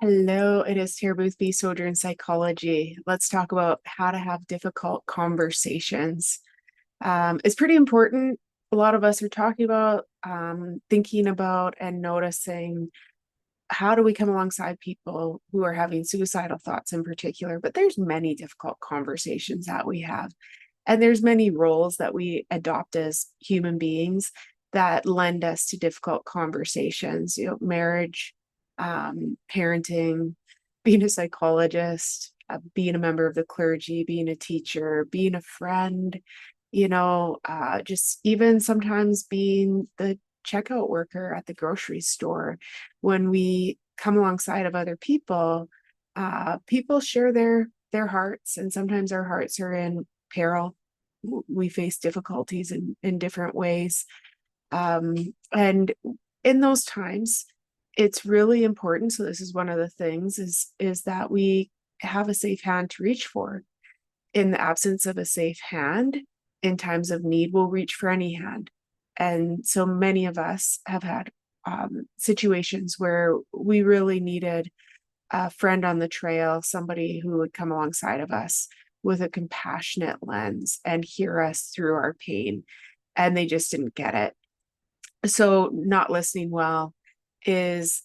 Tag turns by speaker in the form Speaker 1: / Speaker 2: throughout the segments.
Speaker 1: Hello, it is Tara Boothby, Soldier in Psychology. Let's talk about how to have difficult conversations. It's pretty important. A lot of us are talking about, thinking about, and noticing how do we come alongside people who are having suicidal thoughts in particular. But there's many difficult conversations that we have, and there's many roles that we adopt as human beings that lend us to difficult conversations. Marriage, parenting, being a psychologist, being a member of the clergy, being a teacher, being a friend, just even sometimes being the checkout worker at the grocery store. When we come alongside of other people, people share their hearts, and sometimes our hearts are in peril. We face difficulties in different ways. And in those times, it's really important. So this is one of the things is that we have a safe hand to reach for. In the absence of a safe hand, in times of need, we'll reach for any hand. And so many of us have had situations where we really needed a friend on the trail, somebody who would come alongside of us with a compassionate lens and hear us through our pain. And they just didn't get it. So not listening well is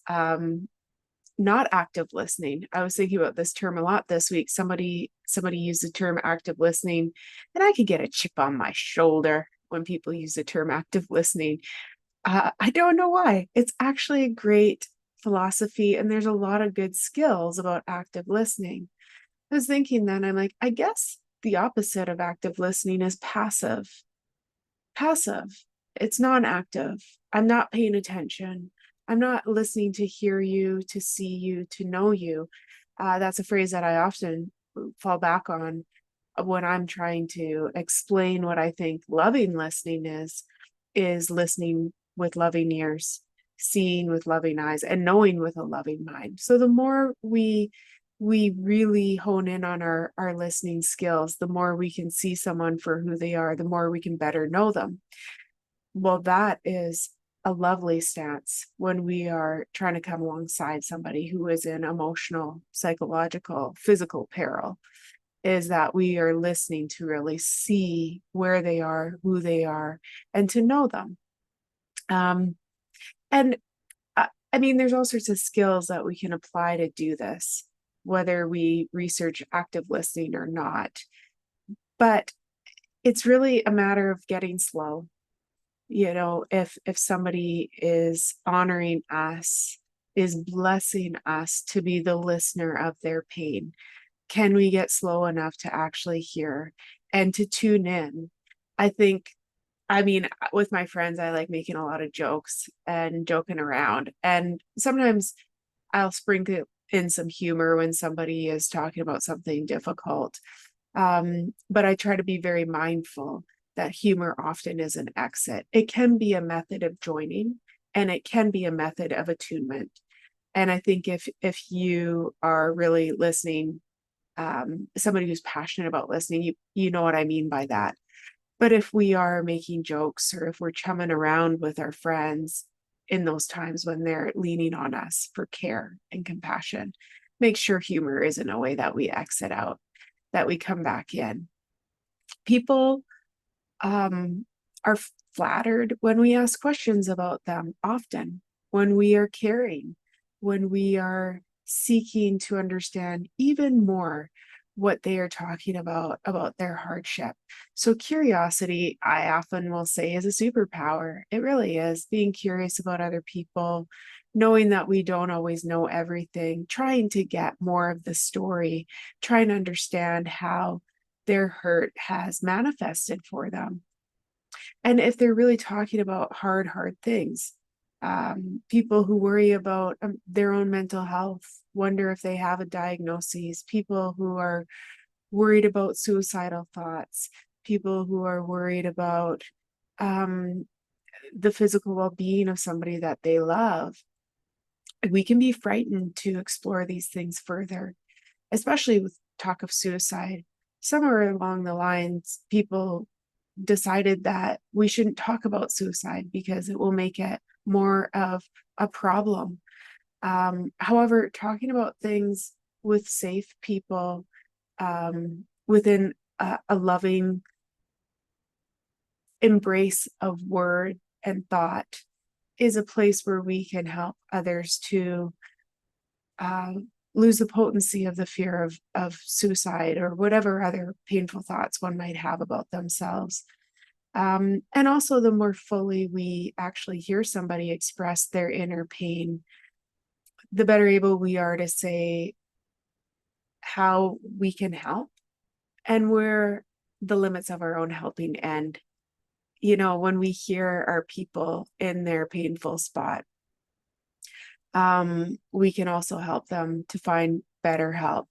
Speaker 1: not active listening. I was thinking about this term a lot this week. Somebody used the term active listening, and I could get a chip on my shoulder when people use the term active listening. I don't know why. It's actually a great philosophy, and there's a lot of good skills about active listening. I was thinking then, I'm like, I guess the opposite of active listening is passive. Passive. It's non-active. I'm not paying attention. I'm not listening to hear you, to see you, to know you. That's a phrase that I often fall back on when I'm trying to explain what I think loving listening is listening with loving ears, seeing with loving eyes, and knowing with a loving mind. So the more we really hone in on our listening skills, the more we can see someone for who they are, the more we can better know them. Well, that is a lovely stance when we are trying to come alongside somebody who is in emotional, psychological, physical peril, is that we are listening to really see where they are, who they are, and to know them. Um, and I mean, there's all sorts of skills that we can apply to do this, whether we research active listening or not. But it's really a matter of getting slow. If somebody is honoring us, is blessing us to be the listener of their pain, can we get slow enough to actually hear and to tune in? I mean, with my friends, I like making a lot of jokes and joking around, and sometimes I'll sprinkle in some humor when somebody is talking about something difficult. But I try to be very mindful that humor often is an exit. It can be a method of joining, and it can be a method of attunement. And I think if you are really listening, somebody who's passionate about listening, you know what I mean by that. But if we are making jokes, or if we're chumming around with our friends in those times when they're leaning on us for care and compassion, make sure humor isn't a way that we exit out, that we come back in. People are flattered when we ask questions about them often, when we are caring, when we are seeking to understand even more what they are talking about their hardship. So curiosity, I often will say, is a superpower. It really is. Being curious about other people, knowing that we don't always know everything, trying to get more of the story, trying to understand how their hurt has manifested for them. And if they're really talking about hard things, people who worry about their own mental health, wonder if they have a diagnosis, people who are worried about suicidal thoughts, people who are worried about um, the physical well-being of somebody that they love, we can be frightened to explore these things further, especially with talk of suicide. Somewhere along the lines, people decided that we shouldn't talk about suicide because it will make it more of a problem. However, talking about things with safe people, within a loving embrace of word and thought is a place where we can help others to lose the potency of the fear of suicide or whatever other painful thoughts one might have about themselves. And also, the more fully we actually hear somebody express their inner pain, the better able we are to say how we can help and where the limits of our own helping end. You know, when we hear our people in their painful spot, we can also help them to find better help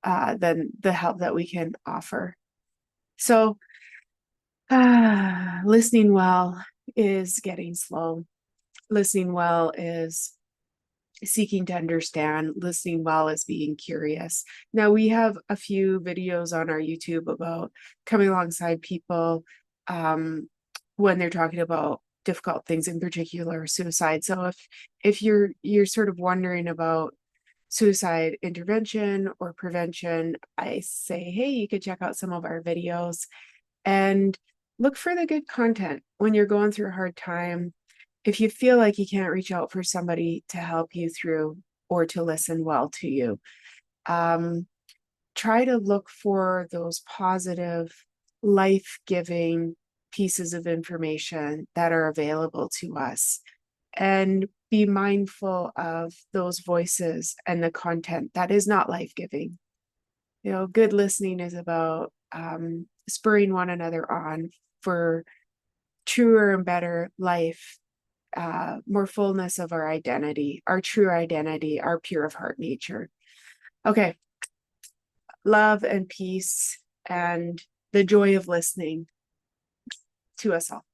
Speaker 1: than the help that we can offer. So, listening well is getting slow. Listening well is seeking to understand. Listening well is being curious. Now, we have a few videos on our YouTube about coming alongside people when they're talking about difficult things, in particular suicide. So if you're sort of wondering about suicide intervention or prevention, I say, hey, you could check out some of our videos and look for the good content when you're going through a hard time. If you feel like you can't reach out for somebody to help you through or to listen well to you, try to look for those positive, life-giving pieces of information that are available to us, and be mindful of those voices and the content that is not life-giving. You know, good listening is about spurring one another on for truer and better life, more fullness of our identity, our true identity, our pure of heart nature. Okay, love and peace and the joy of listening to us all.